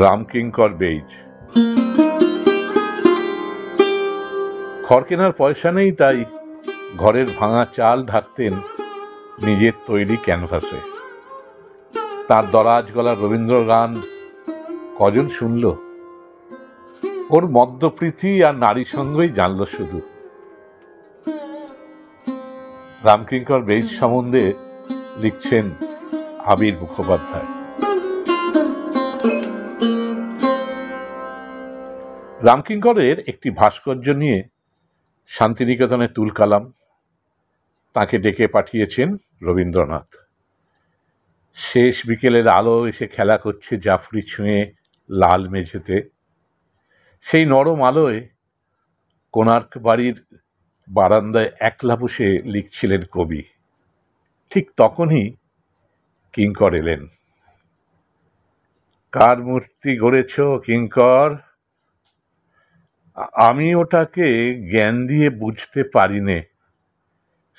রামকিঙ্কর বেইজ। খড় কেনার পয়সা নেই, তাই ঘরের ভাঙা চাল ঢাকতেন নিজের তৈরি ক্যানভাসে। তার দরাজ গলার রবীন্দ্র গান কজন শুনল? ওর মদ্যপ্রীতি আর নারী সঙ্গই জানল শুধু। রামকিঙ্কর বেইজ সম্বন্ধে লিখছেন আবির মুখোপাধ্যায়। রামকিঙ্করের একটি ভাস্কর্য নিয়ে শান্তিনিকেতনে তুলকালাম। তাকে ডেকে পাঠিয়েছেন রবীন্দ্রনাথ। শেষ বিকেলের আলো এসে খেলা করছে জাফরি ছুঁয়ে লাল মেঝেতে। সেই নরম আলোয় কোণার্ক বাড়ির বারান্দায় একলা বসে লিখছিলেন কবি। ঠিক তখনই কিঙ্কর এলেন। কার মূর্তি গড়েছ কিঙ্কর? আমি ওটাকে জ্ঞান দিয়ে বুঝতে পারিনে।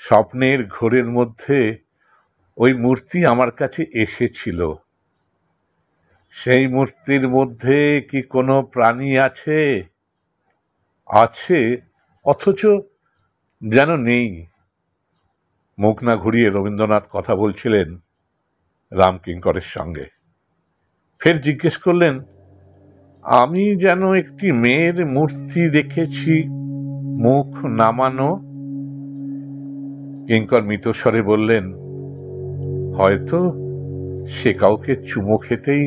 স্বপ্নের ঘোরের মধ্যে ওই মূর্তি আমার কাছে এসেছিল। সেই মূর্তির মধ্যে কি কোনো প্রাণী আছে? আছে, অথচ যেন নেই। মুখ না ঘুরিয়ে রবীন্দ্রনাথ কথা বলছিলেন রামকিঙ্করের সঙ্গে। ফের জিজ্ঞেস করলেন, আমি যেন একটি মেয়ের মূর্তি দেখেছি, মুখ নামানো। কিঙ্কর মৃতস্বরে বললেন, হয়তো সে কাউকে চুমো খেতেই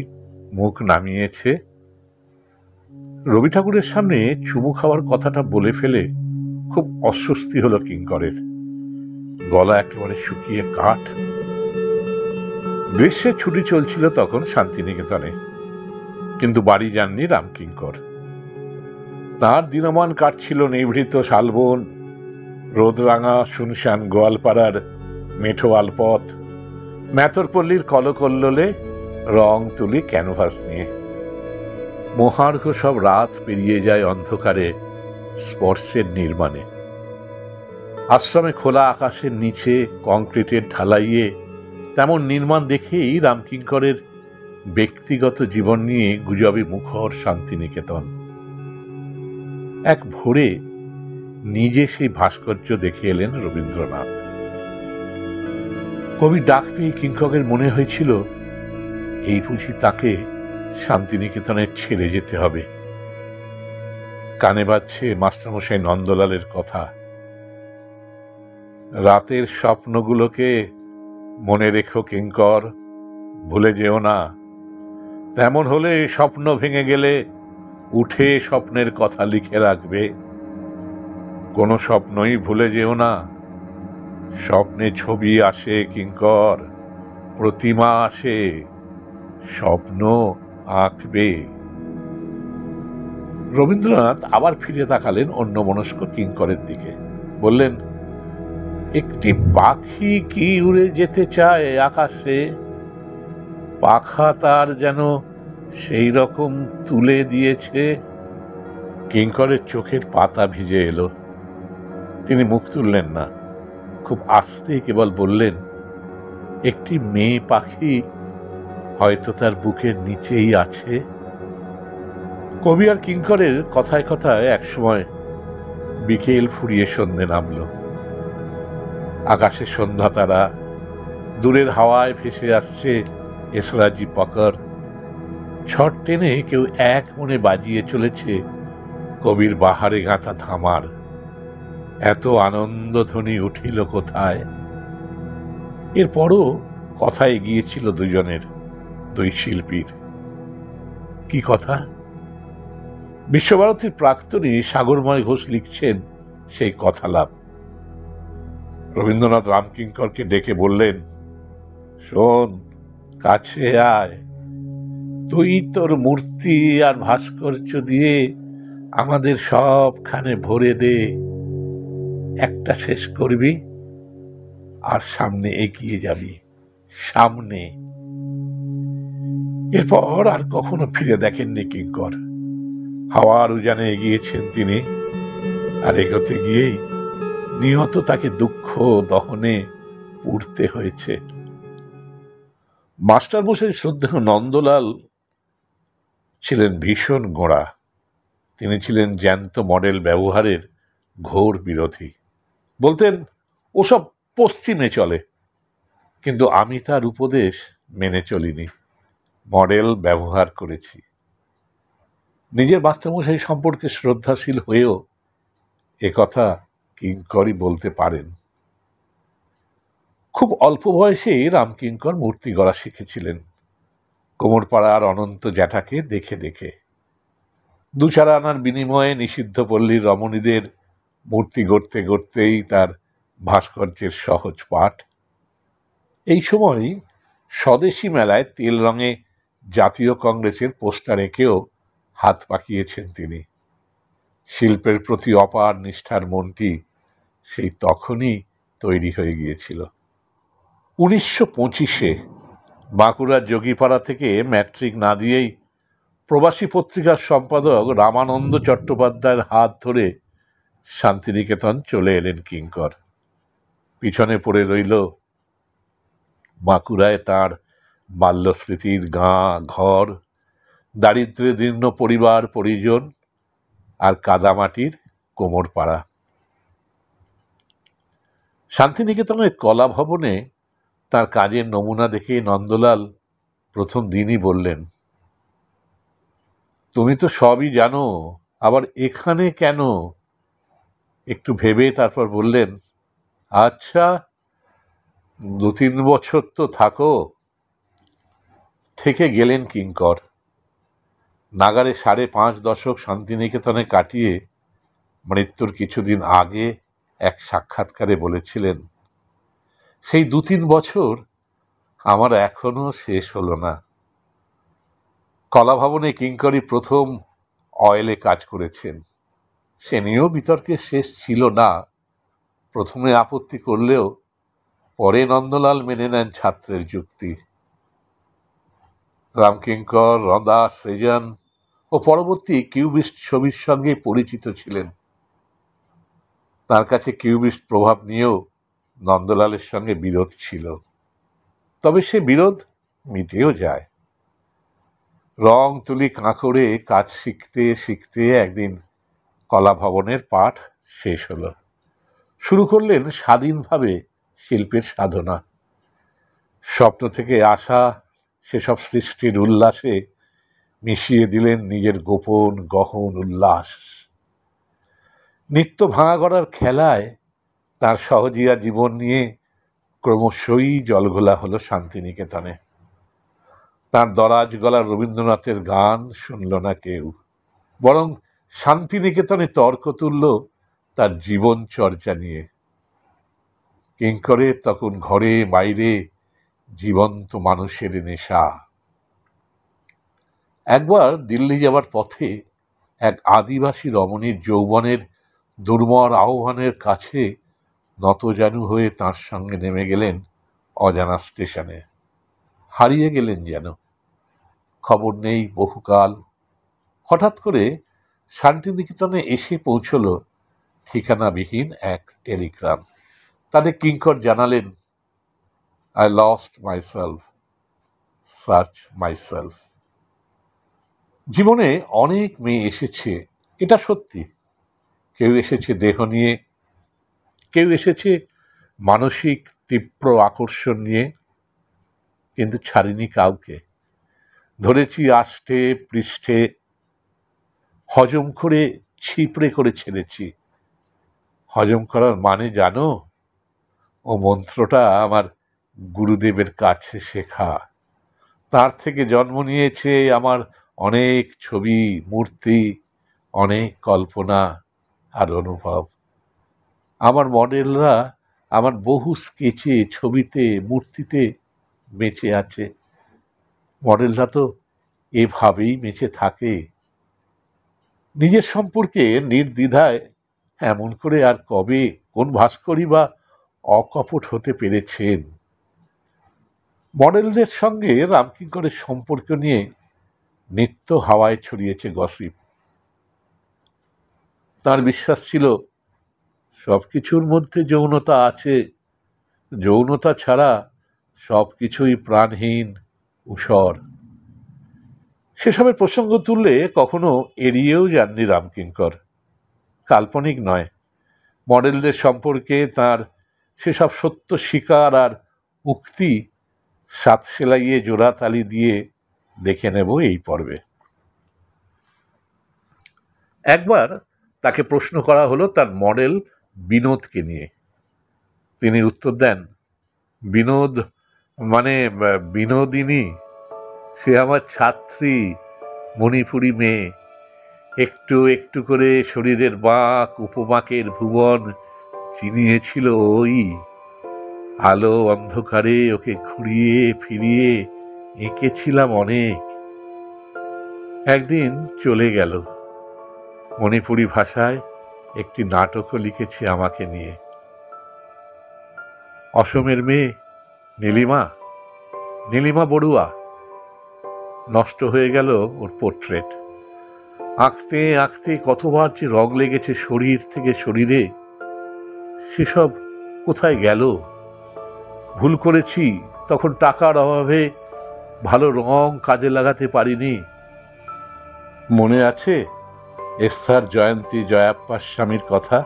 মুখ নামিয়েছে। রবি ঠাকুরের সামনে চুমু খাওয়ার কথাটা বলে ফেলে খুব অস্বস্তি হলো কিঙ্করের। গলা একেবারে শুকিয়ে কাঠ। গ্রীষ্মের ছুটি চলছিল তখন শান্তিনিকেতনে, কিন্তু বাড়ি যাননি রামকিঙ্কর। তাঁর দিনমান কাটছিল নিভৃত শালবন, রোদরাঙা শুনশান গোয়ালপাড়ার মেঠো আলপথ, মেথরপল্লীর কলকল্লোলে রং তুলি ক্যানভাস নিয়ে। মহার্ঘ সব রাত পেরিয়ে যায় অন্ধকারে স্পর্শের নির্মাণে। আশ্রমে খোলা আকাশের নিচে কংক্রিটের ঢালাইয়ে তেমন নির্মাণ দেখেই রামকিঙ্করের ব্যক্তিগত জীবন নিয়ে গুজবে মুখর শান্তিনিকেতন। এক ভোরে নিজে সেই ভাস্কর্য দেখে এলেন রবীন্দ্রনাথ। কবি ডাক পেয়ে কিঙ্করের মনে হয়েছিল এই বুঝি তাকে শান্তিনিকেতনে ছেড়ে যেতে হবে। কানে বাজছে মাস্টারমশাই নন্দলালের কথা, রাতের স্বপ্নগুলোকে মনে রেখো কিঙ্কর, ভুলে যেও না। তেমন হলে স্বপ্ন ভেঙে গেলে উঠে স্বপ্নের কথা লিখে রাখবে। কোনো স্বপ্নই ভুলে যেও না। স্বপ্নে ছবি আসে কিঙ্কর, প্রতিমা আসে, স্বপ্ন আঁকবে। রবীন্দ্রনাথ আবার ফিরে তাকালেন অন্যমনস্ক কিঙ্করের দিকে। বললেন, একটি পাখি কি উড়ে যেতে চায় আকাশে, পাখা তার যেন সেই রকম তুলে দিয়েছে। কিঙ্করের চোখের পাতা ভিজে এলো। তিনি মুখ তুললেন না, খুব আস্তে কেবল বললেন, একটি মেয়ে পাখি হয়তো তার বুকের নিচেই আছে। কবি আর কিঙ্করের কথায় কথায় একসময় বিকেল ফুরিয়ে সন্ধে নামল। আকাশে সন্ধ্যা তারা, দূরের হাওয়ায় ভেসে আসছে এসরাজি পকর। ছট টেনে কেউ এক মনে বাজিয়ে চলেছে কবির বাহারে গাঁথা ধামার। এত আনন্দ ধ্বনি উঠিল কোথায়। এরপরও কথা এগিয়েছিল দুজনের, দুই শিল্পীর। কি কথা? বিশ্বভারতীর প্রাক্তনী সাগরময় ঘোষ লিখছেন সেই কথালাপ। রবীন্দ্রনাথ রামকিঙ্করকে ডেকে বললেন, শোন, কাছে আয়। তুই তোর মূর্তি আর ভাস্কর্য দিয়ে আমাদের সবখানে ভরে দে। একটা শেষ করবি আর সামনে এগিয়ে যাবি, সামনে। এরপর আর কখনো ফিরে দেখেননি কিঙ্কর। হাওয়ার উজানে এগিয়েছেন তিনি, আর এগোতে গিয়েই নিহত তাকে দুঃখ দহনে পুড়তে হয়েছে। মাস্টারমশাই শ্রদ্ধেয় নন্দলাল ছিলেন ভীষণ গোঁড়া। তিনি ছিলেন জ্যান্ত মডেল ব্যবহারের ঘোর বিরোধী। বলতেন ওসব পশ্চিমে চলে, কিন্তু আমি তার উপদেশ মেনে চলিনি, মডেল ব্যবহার করেছি। নিজের মাস্টারমশাই সম্পর্কে শ্রদ্ধাশীল হয়েও একথা কিঙ্করই বলতে পারেন। খুব অল্প বয়সেই রামকিঙ্কর মূর্তি গড়া শিখেছিলেন, কোমরপাড়ার অনন্ত জ্যাঠাকে দেখে দেখে। 2-4 আনার বিনিময়ে নিষিদ্ধ পল্লীর রমণীদের মূর্তি গড়তে গড়তেই তার ভাস্কর্যের সহজ পাঠ। এই সময় স্বদেশী মেলায় তেল রঙে জাতীয় কংগ্রেসের পোস্টার এঁকেও হাত পাকিয়েছেন তিনি। শিল্পের প্রতি অপার নিষ্ঠার মনটি সেই তখনই তৈরি হয়ে গিয়েছিল। 1925-এ বাঁকুড়ার যোগীপাড়া থেকে ম্যাট্রিক না দিয়েই প্রবাসী পত্রিকার সম্পাদক রামানন্দ চট্টোপাধ্যায়ের হাত ধরে শান্তিনিকেতন চলে এলেন কিঙ্কর। পিছনে পড়ে রইল বাঁকুড়ায় তাঁর বাল্যস্মৃতির গাঁ ঘর, দারিদ্র্যে দীর্ণ পরিবার পরিজন আর কাদামাটির কোমরপাড়া। শান্তিনিকেতনের কলা ভবনে তার কাজের নমুনা দেখে নন্দলাল প্রথম দিনই বললেন, তুমি তো সবই জানো, আবার এখানে কেন? একটু ভেবে তারপর বললেন, আচ্ছা 2-3 বছর তো থাকো। থেকে গেলেন কিঙ্কর। নাগারে 5.5 দশক শান্তিনিকেতনে কাটিয়ে মৃত্যুর কিছুদিন আগে এক সাক্ষাৎকারে বলেছিলেন, সেই 2-3 বছর আমার এখনো শেষ হলো না। কলাভবনে কিঙ্করই প্রথম অয়েলে কাজ করেছেন। সে নিয়েও বিতর্কের শেষ ছিল না। প্রথমে আপত্তি করলেও পরে নন্দলাল মেনে নেন ছাত্রের যুক্তি। রামকিঙ্কর, রদাস, সেজান ও পরবর্তী কিউবিস্ট ছবির সঙ্গে পরিচিত ছিলেন। তার কাছে কিউবিস্ট প্রভাব নিয়েও নন্দলালের সঙ্গে বিরোধ ছিল, তবে সে বিরোধ মিটেও যায়। রং তুলি কাঁকড়ে কাজ শিখতে শিখতে একদিন কলা ভবনের পাঠ শেষ হলো। শুরু করলেন স্বাধীনভাবে শিল্পের সাধনা। স্বপ্ন থেকে আসা সেসব সৃষ্টির উল্লাসে মিশিয়ে দিলেন নিজের গোপন গহন উল্লাস। নিত্য ভাঙা গড়ার খেলায় তার সহজিয়া জীবন নিয়ে ক্রমশই জলঘোলা হলো শান্তিনিকেতনে। তার দরাজ গলার রবীন্দ্রনাথের গান শুনল না কেউ, বরং শান্তিনিকেতনে তর্ক তুলল তার জীবন চর্চা নিয়ে। কিঙ্করের তখন ঘরে বাইরে জীবন্ত মানুষের নেশা। একবার দিল্লি যাবার পথে এক আদিবাসী রমণীর যৌবনের দুর্মর আহ্বানের কাছে নতজানু হয়ে তাঁর সঙ্গে নেমে গেলেন অজানা স্টেশনে। হারিয়ে গেলেন যেন। খবর নেই বহুকাল। হঠাৎ করে শান্তিনিকেতনে এসে পৌঁছল ঠিকানাবিহীন এক টেলিগ্রাম। তাতে কিঙ্কর জানালেন, I lost myself, search myself. জীবনে অনেক মেয়ে এসেছে, এটা সত্যি। কেউ এসেছে দেহ নিয়ে, কেউ এসেছে মানসিক তীব্র আকর্ষণ নিয়ে, কিন্তু ছাড়িনি কাউকে। ধরেছি আষ্টে পৃষ্ঠে, হজম করে ছিপড়ে করে ছেড়েছি। হজম করার মানে জানো? ও মন্ত্রটা আমার গুরুদেবের কাছে শেখা। তার থেকে জন্ম নিয়েছে আমার অনেক ছবি, মূর্তি, অনেক কল্পনা আর অনুভব। আমার মডেলরা আমার বহু স্কেচে, ছবিতে, মূর্তিতে বেঁচে আছে। মডেলরা তো এভাবেই বেঁচে থাকে। নিজের সম্পর্কে নির্দ্বিধায় এমন করে আর কবে কোন ভাস্করই বা অকপট হতে পেরেছেন? মডেলদের সঙ্গে রামকিঙ্করের সম্পর্ক নিয়ে নিত্য হাওয়ায় ছড়িয়েছে গসিপ। তার বিশ্বাস ছিল সব কিছুর মধ্যে যৌনতা আছে, যৌনতা ছাড়া সব কিছুই প্রাণহীন, ঊষর। সেসবের প্রসঙ্গ তুললে কখনো এড়িয়েও যাননি রামকিঙ্কর। কাল্পনিক নয়, মডেলদের সম্পর্কে তার সেসব সত্য স্বীকার আর উক্তি সাত সেলাইয়ে জোড়া তালি দিয়ে দেখে নেব এই পর্বে। একবার তাকে প্রশ্ন করা হলো তার মডেল বিনোদকে নিয়ে। তিনি উত্তর দেন, বিনোদ মানে বিনোদিনী, সে আমার ছাত্রী, মণিপুরী মেয়ে, একটু একটু করে শরীরের বাঁক উপবাঁকের ভুবন চিনিয়েছিল ওই। আলো অন্ধকারে ওকে ঘুরিয়ে ফিরিয়ে এঁকেছিলাম অনেক। একদিন চলে গেল। মণিপুরী ভাষায় একটি নাটকও লিখেছে আমাকে নিয়ে। অসমের মেয়ে নীলিমা বড়ুয়া। নষ্ট হয়ে গেল ওর পোর্ট্রেট। আঁকতে আঁকতে কতবার যে রং লেগেছে শরীর থেকে শরীরে, সেসব কোথায় গেল? ভুল করেছি, তখন টাকার অভাবে ভালো রং কাজে লাগাতে পারিনি। মনে আছে এস্থার জয়ন্তী জয়াপ্পার স্বামীর কথা?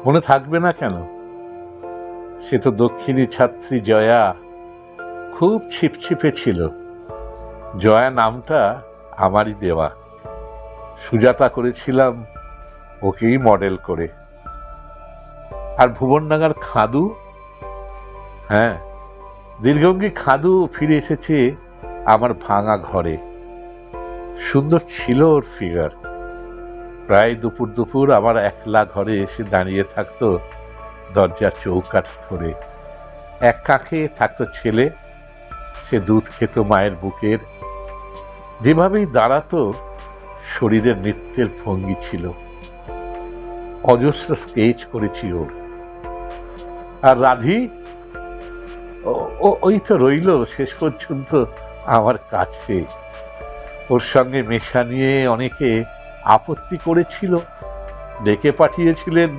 মনে থাকবে না কেন? সে তো দক্ষিণী ছাত্রী জয়া, খুব ছিপছিপে ছিল। জয়া নামটা আমারই দেওয়া। সুজাতা করেছিলাম ওকেই মডেল করে। আর ভুবনডাঙ্গার খাদু, হ্যাঁ, দীর্ঘঙ্গী খাদু ফিরে এসেছে আমার ভাঙা ঘরে। সুন্দর ছিল ওর ফিগার। প্রায় দুপুর আমার একলা ঘরে এসে দাঁড়িয়ে থাকতো দরজার চৌকাঠ ধরে। এক কাঁখে থাকতো ছেলে, সে দুধ খেত মায়ের বুকের। যেভাবেই দাঁড়াতো শরীরের নৃত্যের ভঙ্গি ছিল। অজস্র স্কেচ করেছি ওর। আর রাধি, ওই তো রইল শেষ পর্যন্ত আমার কাছে। ওর সঙ্গে মেশা নিয়ে অনেকে আপত্তি করেছিল, ডেকে পাঠিয়েছিলেন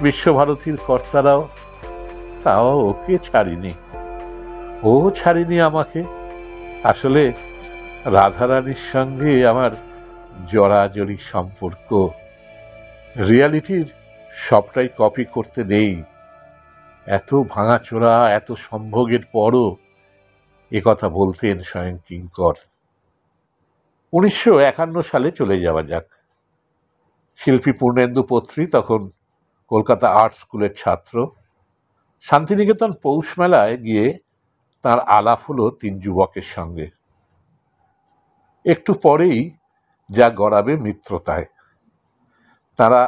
বিশ্বভারতীর কর্তারাও। তাও ওকে ছাড়িনি, ও ছাড়িনি আমাকে। আসলে রাধারানীর সঙ্গে আমার জড়াজড়ি সম্পর্ক। রিয়ালিটির সবটাই কপি করতে নেই। এত ভাঙাচোরা, এত সম্ভোগের পরও একথা বলতেন স্বয়ং কিঙ্কর। 1951 সালে চলে যাওয়া যাক। শিল্পী পূর্ণেন্দু পত্রী তখন কলকাতা আর্ট স্কুলের ছাত্র। শান্তিনিকেতন পৌষ মেলায় গিয়ে তার আলাপ হলো 3 যুবকের সঙ্গে। একটু পরেই যা গড়াবে মিত্রতায়। তারা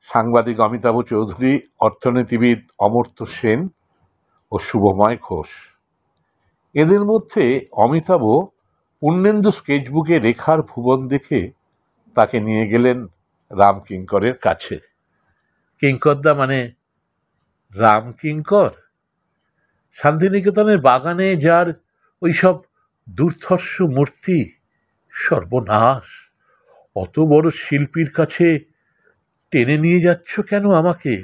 সাংবাদিক অমিতাভ চৌধুরী, অর্থনীতিবিদ অমর্ত্য সেন ও শুভময় ঘোষ। এদের মধ্যে অমিতাভ পূর্ণেন্দু স্কেচবুকে রেখার ভুবন দেখে তাকে নিয়ে গেলেন রামকিঙ্করের কাছে। কিঙ্করদা মানে রামকিঙ্কর, শান্তিনিকেতনের বাগানে যার ওইসব দুর্ধর্ষ মূর্তি। সর্বনাশ! অত বড় শিল্পীর কাছে টেনে নিয়ে যাচ্ছ কেন আমাকে?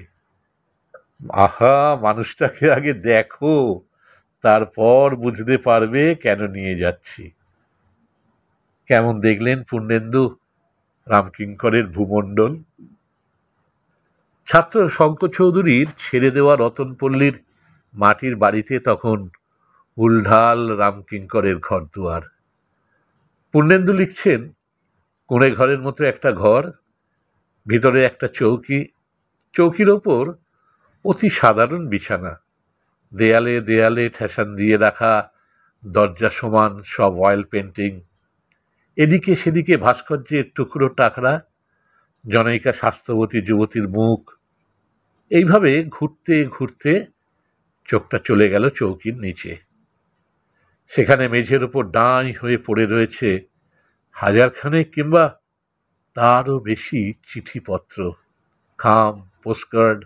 আহা, মানুষটাকে আগে দেখো, তারপর বুঝতে পারবে কেন নিয়ে যাচ্ছি। কেমন দেখলেন পূর্ণেন্দু রামকিঙ্করের ভূমণ্ডল? ছাত্র শঙ্কর চৌধুরীর ছেড়ে দেওয়া রতনপল্লীর মাটির বাড়িতে তখন উলঢাল রামকিঙ্করের ঘরদুয়ার। পূর্ণেন্দু লিখছেন, কোণে ঘরের মতো একটা ঘর, ভিতরে একটা চৌকি, চৌকির ওপর অতি সাধারণ বিছানা, দেয়ালে দেয়ালে ঠেসান দিয়ে রাখা দরজা সমান সব অয়েল পেন্টিং, এদিকে সেদিকে ভাস্কর্যের টুকরো টাকরা, জনৈকা স্বাস্থ্যবতী যুবতীর মুখ। এইভাবে ঘুরতে ঘুরতে চোখটা চলে গেল চৌকির নিচে। সেখানে মেঝের ওপর ডাঁই হয়ে পড়ে রয়েছে 1000 খানেক কিংবা তারও বেশি চিঠিপত্র, খাম, পোস্টকার্ড,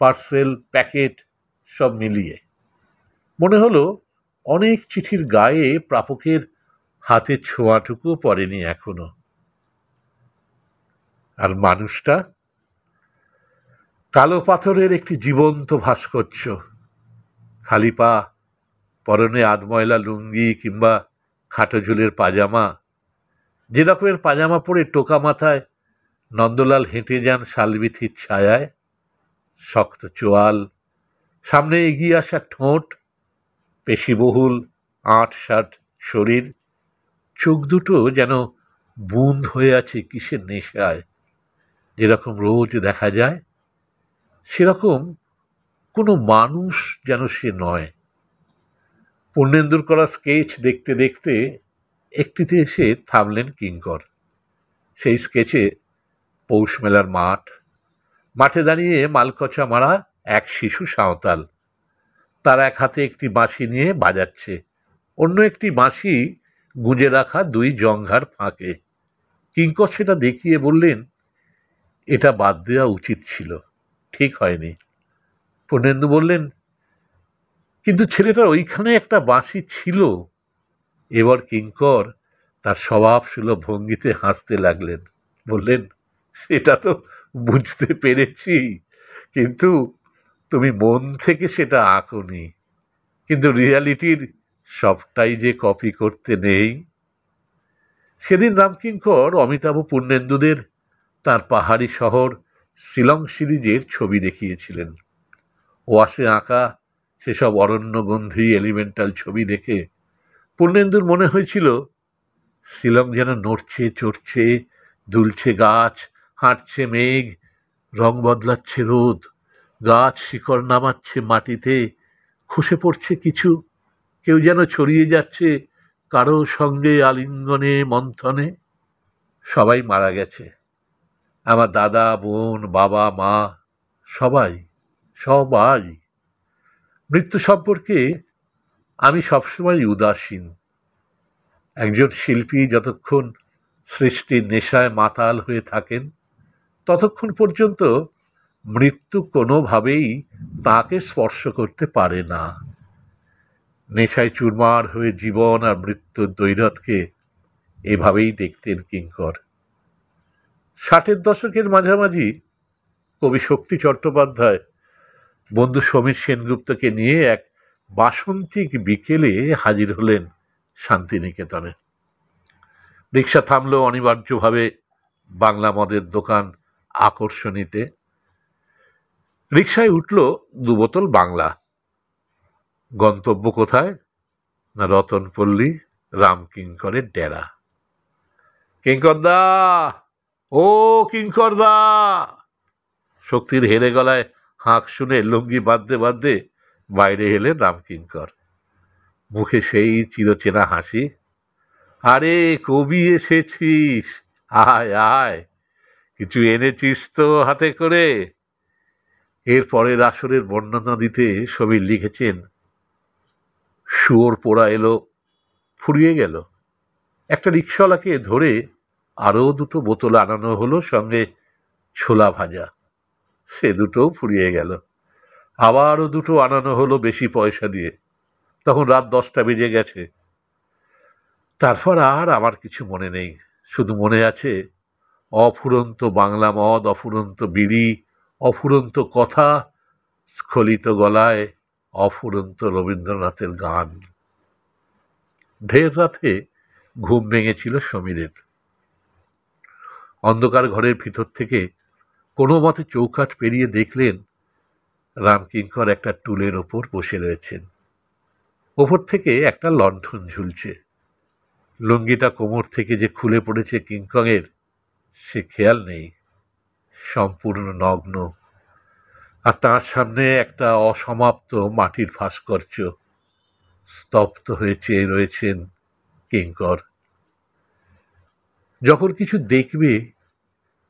পার্সেল, প্যাকেট সব মিলিয়ে। মনে হলো অনেক চিঠির গায়ে প্রাপকের হাতের ছোঁয়াটুকু পড়েনি এখনো। আর মানুষটা কালো পাথরের একটি জীবন্ত ভাস্কর্য। খালি পা, পরনে আধময়লা লুঙ্গি কিংবা খাটো ঝুলের পাজামা, যে রকমের পাজামা পরে টোকা মাথায় নন্দলাল হেঁটে যান শালবিথির ছায়ায়, শক্ত চোয়াল, সামনে এগিয়ে আসা ঠোঁট, পেশিবহুল আঁটসাঁট শরীর, চোখ দুটো যেন বুঁদ হয়ে আছে কিসের নেশায়। যেরকম রোজ দেখা যায় সেরকম কোনো মানুষ যেন সে নয়। পূর্ণেন্দুর করা স্কেচ দেখতে দেখতে একটিতে এসে থামলেন কিঙ্কর। সেই স্কেচে পৌষ মেলার মাঠ, মাঠে দাঁড়িয়ে মালকচা মারা এক শিশু সাঁওতাল, তার এক হাতে একটি বাঁশি নিয়ে বাজাচ্ছে, অন্য একটি বাঁশি গুঁজে রাখা দুই জংঘার ফাঁকে। কিঙ্কর সেটা দেখিয়ে বললেন, এটা বাদ দেওয়া উচিত ছিল, ঠিক হয়নি। পূর্ণেন্দু বললেন, কিন্তু ছেলেটার ওইখানে একটা বাঁশি ছিল। এবার কিঙ্কর তার স্বভাবসুলভ ভঙ্গিতে হাসতে লাগলেন, বললেন, সেটা তো বুঝতে পেরেছি, কিন্তু তুমি মন থেকে সেটা আঁকোনি। কিন্তু রিয়ালিটির সবটাই যে কপি করতে নেই। সেদিন রামকিঙ্কর অমিতাভ পূর্ণেন্দুদের তার পাহাড়ি শহর শিলং সিরিজের ছবি দেখিয়েছিলেন। ওয়াশে আঁকা সেসব অরণ্যগন্ধি এলিমেন্টাল ছবি দেখে পূর্ণেন্দুর মনে হয়েছিল শিলং যেন নড়ছে চড়ছে, দুলছে গাছ, হাঁটছে মেঘ, রং বদলাচ্ছে রোদ, গাছ শিকড় নামাচ্ছে মাটিতে, খসে পড়ছে কিছু, কেউ যেন ছড়িয়ে যাচ্ছে কারো সঙ্গে আলিঙ্গনে মন্থনে। সবাই মারা গেছে, আমার দাদা, বোন, বাবা, মা, সবাই সবাই। মৃত্যু সম্পর্কে আমি সবসময় উদাসীন। একজন শিল্পী যতক্ষণ সৃষ্টির নেশায় মাতাল হয়ে থাকেন ততক্ষণ পর্যন্ত মৃত্যু কোনোভাবেই তাকে স্পর্শ করতে পারে না। নেশায় চুরমার হয়ে জীবন আর মৃত্যুর দ্বৈরথকে এভাবেই দেখতেন কিঙ্কর। 60-এর দশকের মাঝামাঝি কবি শক্তি চট্টোপাধ্যায় বন্ধু সমীর সেনগুপ্তকে নিয়ে এক বাসন্তিক বিকেলে হাজির হলেন শান্তিনিকেতনে। রিক্সা থামল অনিবার্যভাবে বাংলা মদের দোকান আকর্ষণীতে। রিক্সায় উঠল 2 বোতল বাংলা। গন্তব্য কোথায়? না, রতনপল্লী রামকিঙ্করের ডেরা। কিঙ্করদা, ও কিঙ্করদা! শক্তির হেরে গলায় হাঁক শুনে লুঙ্গি বাঁধতে বাঁধতে বাইরে এলেন রামকিঙ্কর। মুখে সেই চিরচেনা হাসি। আরে কবি এসেছিস, আয় আয়, কিছু এনেছিস তো হাতে করে? এর পরের আসরের বর্ণনা দিতে সমীর লিখেছেন, শুয়োর পোড়া এলো, ফুরিয়ে গেল। একটা রিক্সাওয়ালাকে ধরে আরও 2 বোতল আনানো হলো, সঙ্গে ছোলা ভাজা, সে দুটোও ফুরিয়ে গেল। আবারও 2 আনানো হলো বেশি পয়সা দিয়ে, তখন রাত 10টা বেজে গেছে। তারপর আর আমার কিছু মনে নেই, শুধু মনে আছে অফুরন্ত বাংলা মদ, অফুরন্ত বিড়ি, অফুরন্ত কথা, স্খলিত গলায় অফুরন্ত রবীন্দ্রনাথের গান। ঢের রাতে ঘুম ভেঙেছিল সমীরের। অন্ধকার ঘরের ভিতর থেকে কোনো মতে চৌকাঠ পেরিয়ে দেখলেন রামকিঙ্কর একটা টুলের ওপর বসে রয়েছেন। ওপর থেকে একটা লণ্ঠন ঝুলছে। লুঙ্গিটা কোমর থেকে যে খুলে পড়েছে কিঙ্করের সে খেয়াল নেই, সম্পূর্ণ নগ্ন। আর তার সামনে একটা অসমাপ্ত মাটির ভাস্কর্য। স্তব্ধ হয়ে চেয়ে রয়েছেন কিঙ্কর। যখন কিছু দেখবে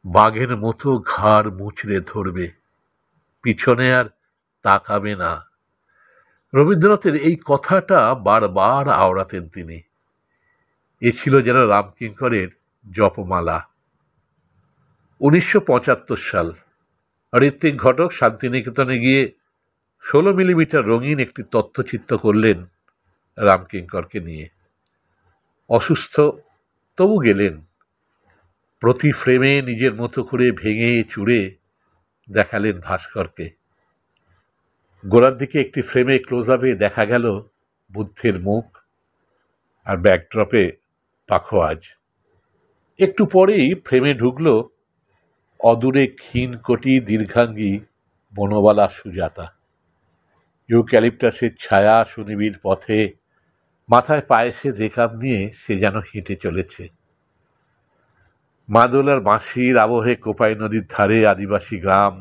বাঘের মতো ঘাড় মুচড়ে ধরবে, পিছনে আর তাকাবে না। রবীন্দ্রনাথের এই কথাটা বারবার আওড়াতেন তিনি। এ ছিল যেন রামকিঙ্করের জপমালা। 1975 সাল। ঋত্বিক ঘটক শান্তিনিকেতনে গিয়ে 16 মিলিমিটার রঙিন একটি তথ্যচিত্র করলেন রামকিঙ্করকে নিয়ে। অসুস্থ, তবু গেলেন। প্রতি ফ্রেমে নিজের মতো করে ভেঙে চুড়ে দেখালেন ভাস্করকে। গোড়ার দিকে একটি ফ্রেমে ক্লোজ আপে দেখা গেল বুদ্ধের মুখ, আর ব্যাকড্রপে পাখোয়াজ। একটু পরেই ফ্রেমে ঢুকল অদূরে ক্ষীণকটি দীর্ঘাঙ্গী বনবালা সুজাতা। ইউক্যালিপটাসের ছায়া সুনিবিড় পথে মাথায় পায়েসের রেখাব নিয়ে সে যেন হেঁটে চলেছে। মাদলার বাঁশির আবহে কোপাই নদীর ধারে আদিবাসী গ্রাম,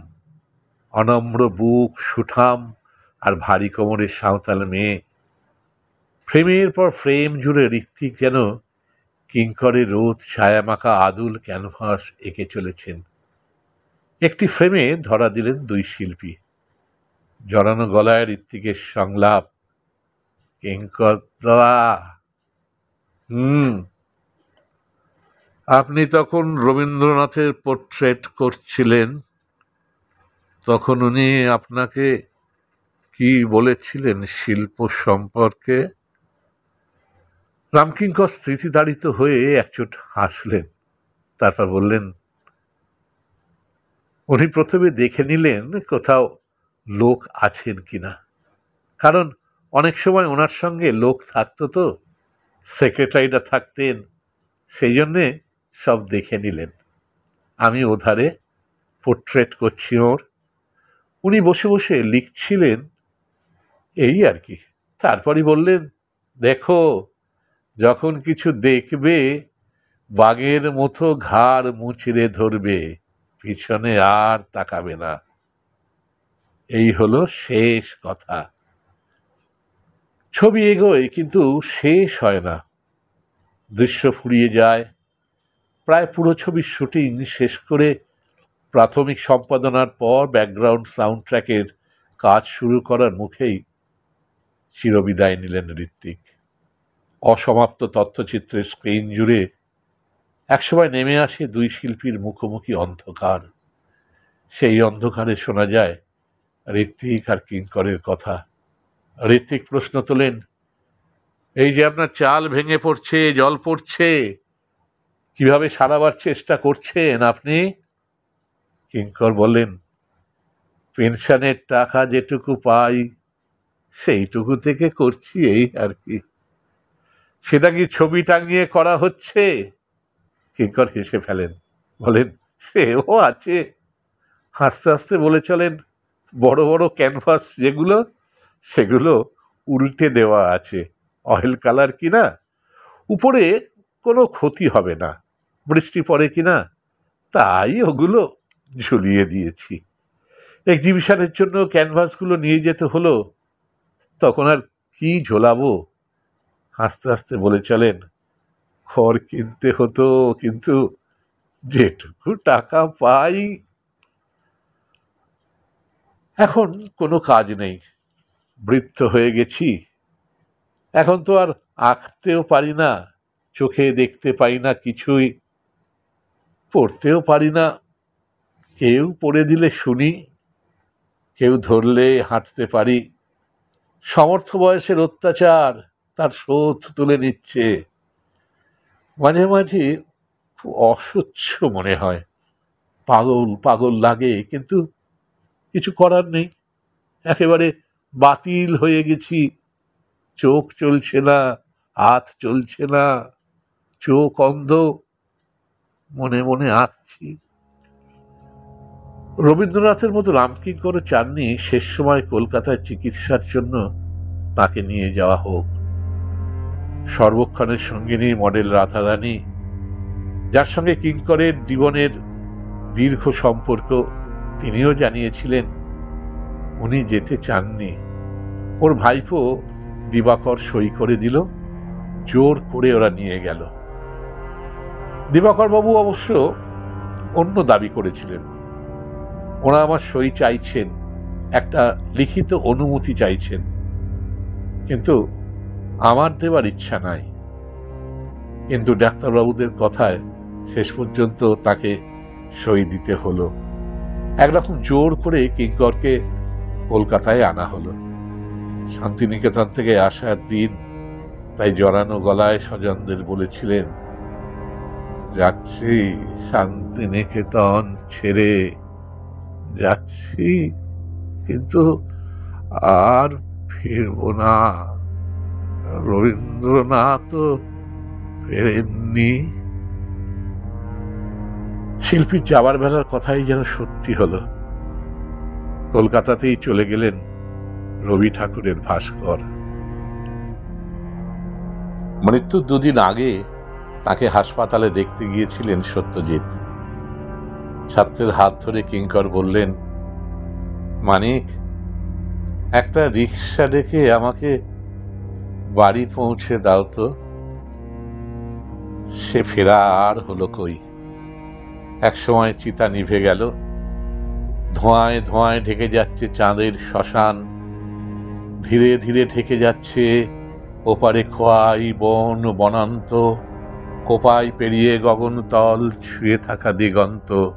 অনম্র বুক, সুঠাম আর ভারী কোমরের সাঁওতাল মেয়ে। ফ্রেমের পর ফ্রেম জুড়ে ঋত্বিক যেন কিঙ্করের রোদ ছায়ামাখা আদুল ক্যানভাস এঁকে চলেছেন। একটি ফ্রেমে ধরা দিলেন দুই শিল্পী। জড়ানো গলায় ঋত্বিকের সংলাপ, কিঙ্কর দা, আপনি তখন রবীন্দ্রনাথের পোর্ট্রেট করছিলেন, তখন উনি আপনাকে কি বলেছিলেন শিল্প সম্পর্কে? রামকিঙ্কর স্মৃতিতাড়িত হয়ে একচোট হাসলেন, তারপর বললেন, উনি প্রথমে দেখে নিলেন কোথাও লোক আছেন কিনা, কারণ অনেক সময় ওনার সঙ্গে লোক থাকতো, তো সেক্রেটারিরা থাকতেন, সেই জন্যে সব দেখে নিলেন। আমি ওধারে পোর্ট্রেট করছি ওর, উনি বসে বসে লিখছিলেন, এই আর কি। তারপরই বললেন, দেখো, যখন কিছু দেখবে বাঘের মতো ঘাড় মুচড়ে ধরবে, পিছনে আর তাকাবে না। এই হলো শেষ কথা। ছবি এগোয়, কিন্তু শেষ হয় না। দৃশ্য ফুরিয়ে যায়। প্রায় পুরো ছবির শুটিং শেষ করে প্রাথমিক সম্পাদনার পর ব্যাকগ্রাউন্ড সাউন্ড ট্র্যাকের কাজ শুরু করার মুখেই চিরবিদায় নিলেন ঋত্বিক। অসমাপ্ত তথ্যচিত্রের স্ক্রিন জুড়ে একসময় নেমে আসে দুই শিল্পীর মুখোমুখি অন্ধকার। সেই অন্ধকারে শোনা যায় ঋত্বিক আর কিঙ্করের কথা। ঋত্বিক প্রশ্ন তোলেন, এই যে আপনার চাল ভেঙে পড়ছে, জল পড়ছে, কিভাবে সারাবার চেষ্টা করছেন আপনি? কিঙ্কর বললেন, পেনশনের টাকা যেটুকু পাই সেইটুকু থেকে করছি, এই আর কি। সেটা কি ছবি টাঙিয়ে করা হচ্ছে? কিঙ্কর হেসে ফেলেন, বলেন, সেও আছে। হাসতে হাসতে বলে চলেন, বড় বড় ক্যানভাস যেগুলো, সেগুলো উল্টে দেওয়া আছে, অয়েল কালার কিনা, উপরে কোনো ক্ষতি হবে না, বৃষ্টি পড়ে কিনা, তাই ওগুলো ঝুলিয়ে দিয়েছি। এক্সিবিশনের জন্য ক্যানভাসগুলো নিয়ে যেতে হলো, তখন আর কি ঝোলাবো। হাসতে হাসতে বলে চলেন, খড় কিনতে হতো, কিন্তু যেটুকু টাকা পাই। এখন কোনো কাজ নেই, বৃদ্ধ হয়ে গেছি, এখন তো আর আঁকতেও পারি না, চোখে দেখতে পাই না কিছুই, পড়তেও পারি না। কেউ পড়ে দিলে শুনি, কেউ ধরলে হাঁটতে পারি। সমর্থ বয়সের অত্যাচার তার শোধ তুলে নিচ্ছে। মাঝে মাঝে খুব অসহ্য মনে হয়, পাগল পাগল লাগে, কিন্তু কিছু করার নেই। একেবারে বাতিল হয়ে গেছি, চোখ চলছে না, হাত চলছে না, চোখ অন্ধ, মনে মনে আঁকছি। রবীন্দ্রনাথের মতো রামকিঙ্করও চাননি শেষ সময় কলকাতায় চিকিৎসার জন্য তাকে নিয়ে যাওয়া হোক। সর্বক্ষণের সঙ্গিনী মডেল রাধারানী, যার সঙ্গে কিঙ্করের জীবনের দীর্ঘ সম্পর্ক, তিনিও জানিয়েছিলেন উনি যেতে চাননি। ওর ভাইপো দিবাকর সই করে দিল, জোর করে ওরা নিয়ে গেল। দিবাকর বাবু অবশ্য অন্য দাবি করেছিলেন, ওরা আমার সই চাইছেন, একটা লিখিত অনুমতি চাইছেন, কিন্তু আমার দেওয়ার ইচ্ছা নাই। কিন্তু ডাক্তারবাবুদের কথায় শেষ পর্যন্ত তাকে সই দিতে হলো। একরকম জোর করে কিঙ্করকে কলকাতায় আনা হলো। শান্তিনিকেতন থেকে আসার দিন তাই জড়ানো গলায় স্বজনদের বলেছিলেন, যাচ্ছি শান্তিনিকেতন ছেড়ে, যাচ্ছি, কিন্তু আর ফিরব না, রবীন্দ্রনাথ ফেরেননি। শিল্পীর যাবার বেলার কথাই যেন সত্যি হলো। কলকাতাতেই চলে গেলেন রবি ঠাকুরের ভাস্কর। মৃত্যুর দুদিন আগে তাকে হাসপাতালে দেখতে গিয়েছিলেন সত্যজিৎ। ছাত্রের হাত ধরে কিঙ্কর বললেন, মানিক, একটা রিক্সা ডেকে আমাকে বাড়ি পৌঁছে দাও তো। সে ফেরা আর হলো কই। একসময় চিতা নিভে গেল, ধোঁয়ায় ধোঁয়ায় ঢেকে যাচ্ছে চাঁদের শ্মশান, ধীরে ধীরে ঢেকে যাচ্ছে ওপারে খোয়াই বন বনান্ত, কোপাই পেরিয়ে গগনতল ছুঁয়ে থাকা দিগন্ত।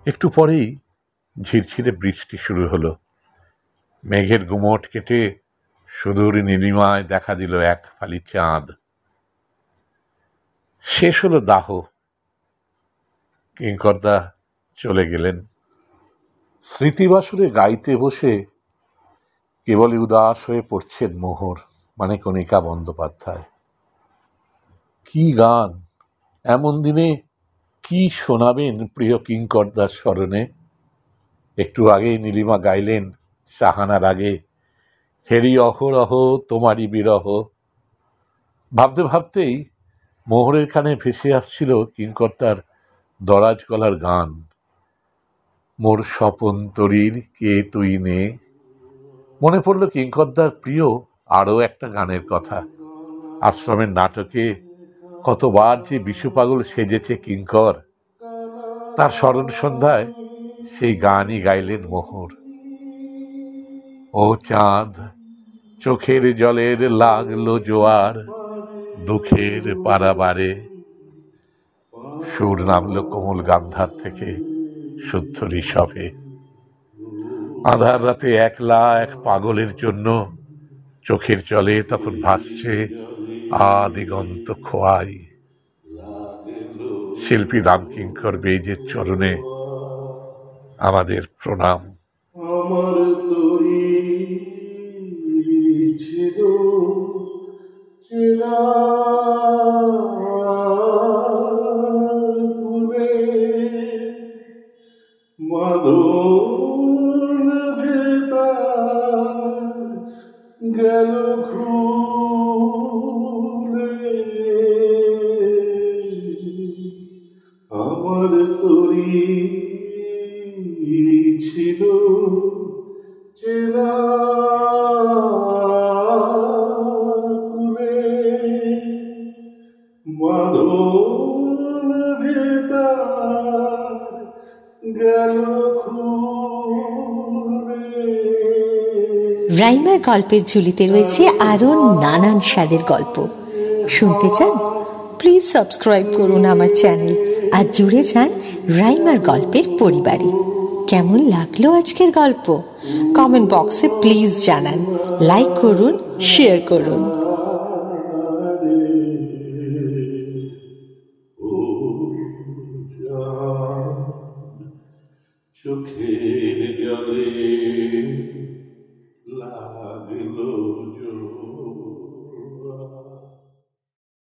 একটু পরেই ঝিরঝিরে বৃষ্টি শুরু হলো। মেঘের গুমট কেটে সুদূর নীলিমায় দেখা দিল এক ফালি চাঁদ। শেষ হলো দাহ। কিঙ্করদা চলে গেলেন। স্মৃতিবাসরে গাইতে বসে কেবলই উদাস হয়ে পড়ছেন মোহর, মানে কণিকা বন্দ্যোপাধ্যায়। কি গান! এমন দিনে কি শোনাবেন প্রিয় কিঙ্করদার স্মরণে? একটু আগেই নীলিমা গাইলেন সাহানার আগে, হেরি অহরহ তোমারই বিরহ। ভাবতে ভাবতেই মোহরের কানে ভেসে আসছিল কিঙ্করদার দরাজ গলার গান, মোর স্বপন তরীর কে তুই নে। মনে পড়ল কিঙ্করদার প্রিয় আরও একটা গানের কথা। আশ্রমের নাটকে কতবার যে বিশ্বপাগল সেজেছে কিঙ্কর, তার স্মরণ সন্ধ্যায় সেই গানই গাইলেন মোহর। ও চাঁদ, চোখের জলের লাগলো জোয়ার, দুঃখের পারাবারে। সুর নামল কোমল গান্ধার থেকে শুদ্ধ ঋষভে। আঁধার রাতে একলা এক পাগলের জন্য চোখের জলে তখন ভাসছে আদিগন্ত খোয়াই। শিল্পী রামকিঙ্কর বেইজের চরণে আমাদের প্রণাম। আমার তরি ছিল কুলে, মাদন ভেতা গেল খুলে। আমার তরি ছিল চেনা কুলে, মাদন ভেতা গেল খুলে। রাইমার গল্পের ঝুলিতে রয়েছে আরো নানান স্বাদের গল্প। শুনতে চান? প্লিজ সাবস্ক্রাইব করুন আমার চ্যানেল আর জুড়ে যান রাইমার গল্পের পরিবারে। কেমন লাগলো আজকের গল্প? কমেন্ট বক্সে প্লিজ জানান, লাইক করুন, শেয়ার করুন।